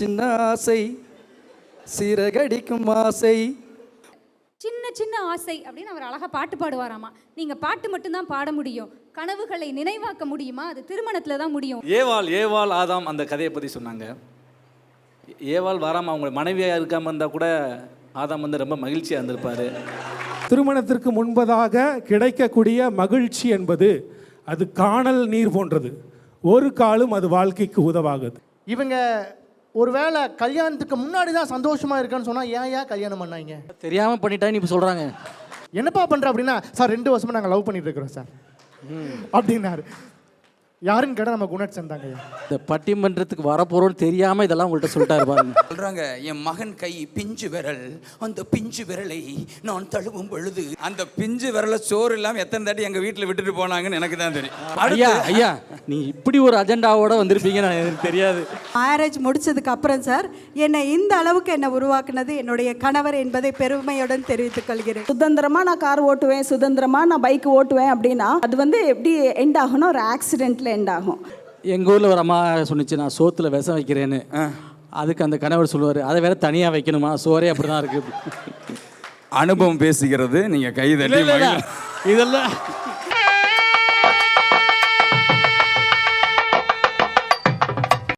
சின்ன ஆசை சிறகடிக்கும் ஆசை. சின்ன சின்ன ஆசை அப்படின்னு அவர் அழகா பாட்டு பாடுவாராமா. நீங்க பாட்டு மட்டும்தான் பாட முடியும், கனவுகளை நினைவாக்க முடியுமா? அது திருமணத்துல தான் முடியும். ஏவாள் ஆதாம் அந்த கதையை பற்றி சொன்னாங்க. ஏவாள் வராமல் அவங்க மனைவியாக இருக்காமல் இருந்தால் கூட ஆதாம் வந்து ரொம்ப மகிழ்ச்சியாக இருந்திருப்பார். திருமணத்திற்கு முன்பதாக கிடைக்கக்கூடிய மகிழ்ச்சி என்பது அது காணல் நீர் போன்றது. ஒரு காலும் அது வாழ்க்கைக்கு உதவாகுது. இவங்க ஒருவேளை கல்யாணத்துக்கு முன்னாடி தான் சந்தோஷமா இருக்கான்னு சொன்னா ஏன் கல்யாணம் பண்ணாங்க? தெரியாம பண்ணிட்டான்னு இப்போ சொல்றாங்க. என்னப்பா பண்ற அப்படின்னா, சார் 2 வருஷமா நாங்கள் லவ் பண்ணிட்டு இருக்கிறோம் சார் அப்படின்னாரு. யாருன்னு கேட்டால் நம்ம குணட் சேர்ந்தாங்க. இந்த பட்டிமன்றத்துக்கு வரப்போறோன்னு தெரியாம இதெல்லாம் உங்கள்கிட்ட சொல்லிட்டாரு பாருங்க. சொல்றாங்க, என் மகன் கை பிஞ்சு விரல், அந்த பிஞ்சு விரலை நான் தழுவும் பொழுது அந்த பிஞ்சு விரலை சோறு இல்லாமல் எத்தனை தாட்டி எங்கள் வீட்டில் விட்டுட்டு போனாங்கன்னு எனக்கு தான் தெரியும். ஐயா நீங்க இப்படி ஒரு அஜெண்டாவோட வந்திருப்பீங்கன்னு எனக்கு தெரியாது. மேரேஜ் முடிச்சதுக்கு அப்புறம் சார் என்னை இந்த அளவுக்கு என்னை உருவாக்குனது என்னுடைய கணவர் என்பதை பெருமையுடன் தெரிவித்துக் கொள்கிறேன். சுதந்திரமா நான் கார் ஓட்டுவேன், சுதந்திரமா நான் பைக் ஓட்டுவேன் அப்படின்னா அது வந்து எப்படி எண்ட் ஆகணும்? ஒரு ஆக்சிடென்ட்ல எண்ட் ஆகும். எங்கள் ஊரில் ஒரு அம்மா சொன்னிச்சு, நான் சோத்துல விஷம் வைக்கிறேன்னு. அதுக்கு அந்த கணவர் சொல்லுவார், அதை வேற தனியாக வைக்கணுமா, சோறே அப்படி தான் இருக்கு. அனுபவம் பேசுகிறது. நீங்கள் கை தட்டி இதெல்லாம்